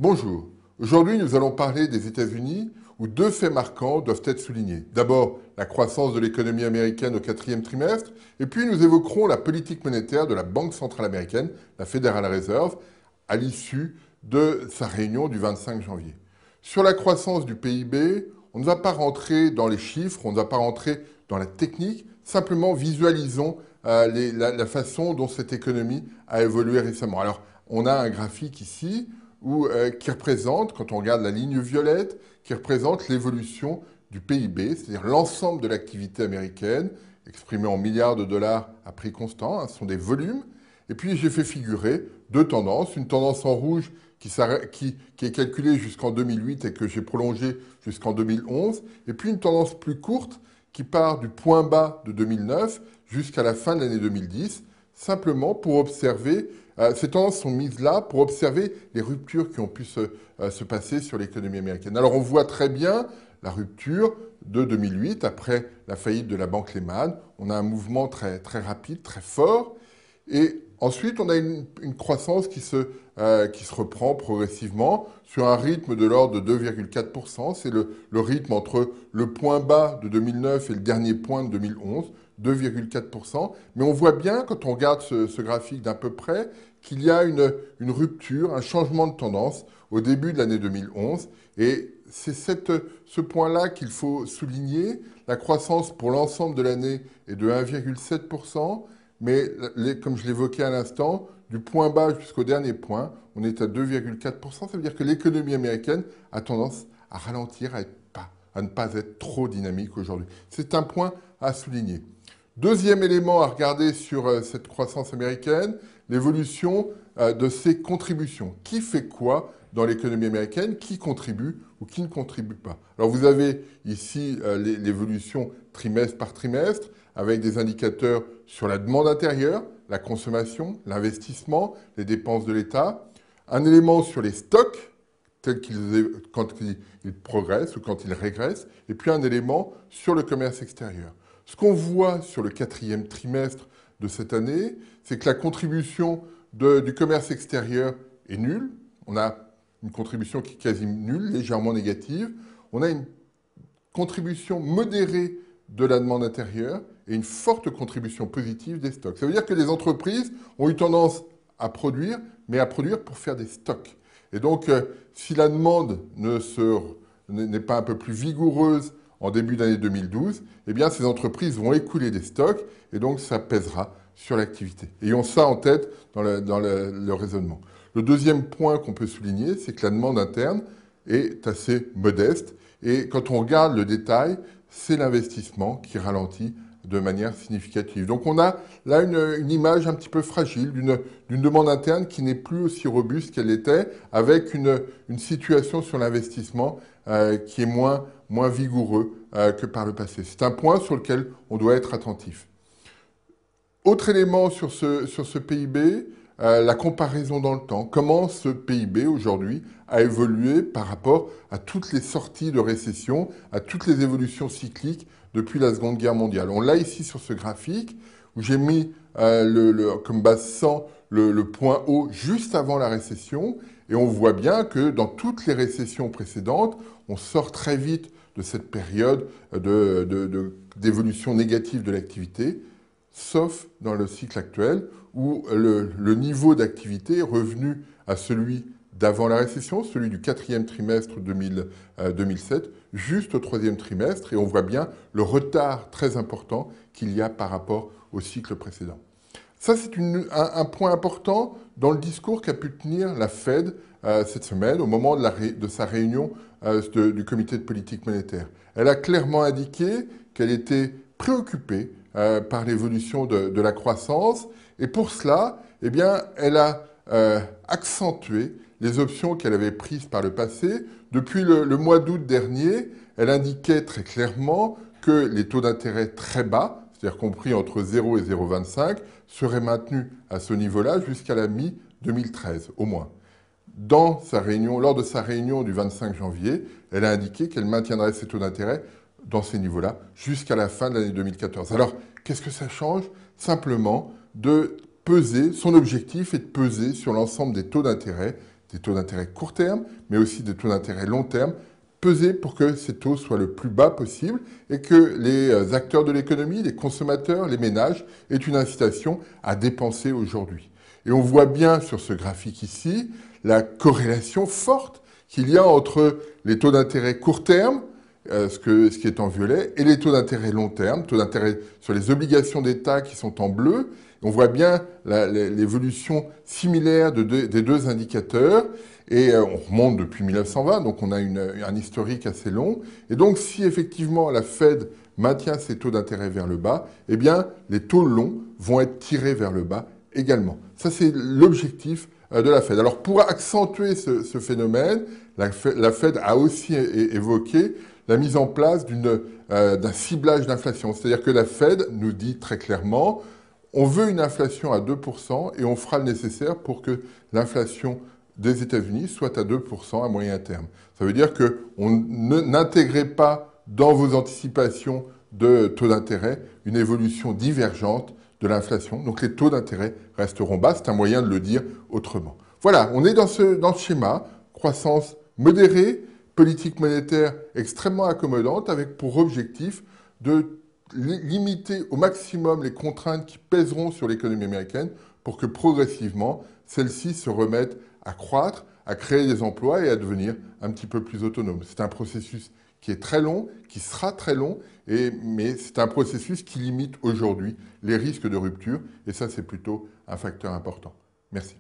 Bonjour. Aujourd'hui, nous allons parler des États-Unis où deux faits marquants doivent être soulignés. D'abord, la croissance de l'économie américaine au quatrième trimestre, et puis nous évoquerons la politique monétaire de la Banque centrale américaine, la Federal Reserve, à l'issue de sa réunion du 25 janvier. Sur la croissance du PIB, on ne va pas rentrer dans les chiffres, on ne va pas rentrer dans la technique, simplement visualisons la façon dont cette économie a évolué récemment. Alors, on a un graphique ici qui représente, quand on regarde la ligne violette, qui représente l'évolution du PIB, c'est-à-dire l'ensemble de l'activité américaine, exprimée en milliards de dollars à prix constant, ce sont des volumes. Et puis j'ai fait figurer deux tendances, une tendance en rouge qui est calculée jusqu'en 2008 et que j'ai prolongée jusqu'en 2011, et puis une tendance plus courte qui part du point bas de 2009 jusqu'à la fin de l'année 2010, simplement pour observer. Ces tendances sont mises là pour observer les ruptures qui ont pu se passer sur l'économie américaine. Alors on voit très bien la rupture de 2008, après la faillite de la banque Lehman. On a un mouvement très, très rapide, très fort. Et ensuite, on a une croissance qui se reprend progressivement sur un rythme de l'ordre de 2,4%. C'est le rythme entre le point bas de 2009 et le dernier point de 2011, 2,4%. Mais on voit bien, quand on regarde ce graphique d'un peu près, qu'il y a une rupture, un changement de tendance au début de l'année 2011. Et c'est ce point-là qu'il faut souligner. La croissance pour l'ensemble de l'année est de 1,7%. Mais comme je l'évoquais à l'instant, du point bas jusqu'au dernier point, on est à 2,4%. Ça veut dire que l'économie américaine a tendance à ralentir, à ne pas être trop dynamique aujourd'hui. C'est un point à souligner. Deuxième élément à regarder sur cette croissance américaine, l'évolution de ses contributions. Qui fait quoi dans l'économie américaine? Qui contribue ou qui ne contribue pas? Alors vous avez ici l'évolution trimestre par trimestre, avec des indicateurs sur la demande intérieure, la consommation, l'investissement, les dépenses de l'État. Un élément sur les stocks, quand ils progressent ou quand ils régressent. Et puis un élément sur le commerce extérieur. Ce qu'on voit sur le quatrième trimestre de cette année, c'est que la contribution du commerce extérieur est nulle. On a une contribution qui est quasi nulle, légèrement négative. On a une contribution modérée de la demande intérieure et une forte contribution positive des stocks. Ça veut dire que les entreprises ont eu tendance à produire, mais à produire pour faire des stocks. Et donc, si la demande n'est pas un peu plus vigoureuse en début d'année 2012, eh bien, ces entreprises vont écouler des stocks et donc ça pèsera sur l'activité. Ayons ça en tête dans le raisonnement. Le deuxième point qu'on peut souligner, c'est que la demande interne est assez modeste. Et quand on regarde le détail, c'est l'investissement qui ralentit de manière significative. Donc on a là une image un petit peu fragile d'une demande interne qui n'est plus aussi robuste qu'elle était, avec une situation sur l'investissement qui est moins vigoureux que par le passé. C'est un point sur lequel on doit être attentif. Autre élément sur ce PIB, la comparaison dans le temps. Comment ce PIB aujourd'hui a évolué par rapport à toutes les sorties de récession, à toutes les évolutions cycliques depuis la Seconde Guerre mondiale. On l'a ici sur ce graphique où j'ai mis comme base 100 le point haut juste avant la récession et on voit bien que dans toutes les récessions précédentes, on sort très vite de cette période d'évolution négative de l'activité, sauf dans le cycle actuel où le niveau d'activité est revenu à celui d'avant la récession, celui du quatrième trimestre 2007, juste au troisième trimestre, et on voit bien le retard très important qu'il y a par rapport au cycle précédent. Ça, c'est un point important dans le discours qu'a pu tenir la Fed cette semaine, au moment de sa réunion du comité de politique monétaire. Elle a clairement indiqué qu'elle était préoccupée par l'évolution de la croissance, et pour cela, eh bien, elle a accentué les options qu'elle avait prises par le passé. Depuis le mois d'août dernier, elle indiquait très clairement que les taux d'intérêt très bas, c'est-à-dire compris entre 0 et 0,25, seraient maintenus à ce niveau-là jusqu'à la mi-2013, au moins. Lors de sa réunion du 25 janvier, elle a indiqué qu'elle maintiendrait ses taux d'intérêt dans ces niveaux-là jusqu'à la fin de l'année 2014. Alors, qu'est-ce que ça change? Simplement de peser, son objectif est de peser sur l'ensemble des taux d'intérêt des taux d'intérêt court terme, mais aussi des taux d'intérêt long terme, peser pour que ces taux soient le plus bas possible et que les acteurs de l'économie, les consommateurs, les ménages aient une incitation à dépenser aujourd'hui. Et on voit bien sur ce graphique ici la corrélation forte qu'il y a entre les taux d'intérêt court terme, ce qui est en violet, et les taux d'intérêt long terme, taux d'intérêt sur les obligations d'État qui sont en bleu. On voit bien l'évolution similaire des deux indicateurs, et on remonte depuis 1920, donc on a un historique assez long. Et donc si effectivement la Fed maintient ses taux d'intérêt vers le bas, eh bien les taux longs vont être tirés vers le bas également. Ça, c'est l'objectif de la Fed. Alors pour accentuer ce phénomène, la Fed a aussi évoqué la mise en place d'un ciblage d'inflation. C'est-à-dire que la Fed nous dit très clairement, on veut une inflation à 2% et on fera le nécessaire pour que l'inflation des États-Unis soit à 2% à moyen terme. Ça veut dire qu'on n'intégrait pas dans vos anticipations de taux d'intérêt une évolution divergente de l'inflation. Donc les taux d'intérêt resteront bas. C'est un moyen de le dire autrement. Voilà, on est dans ce schéma. Croissance modérée, politique monétaire extrêmement accommodante avec pour objectif de limiter au maximum les contraintes qui pèseront sur l'économie américaine pour que progressivement, celle-ci se remette à croître, à créer des emplois et à devenir un petit peu plus autonome. C'est un processus qui est très long, qui sera très long, mais c'est un processus qui limite aujourd'hui les risques de rupture et ça, c'est plutôt un facteur important. Merci.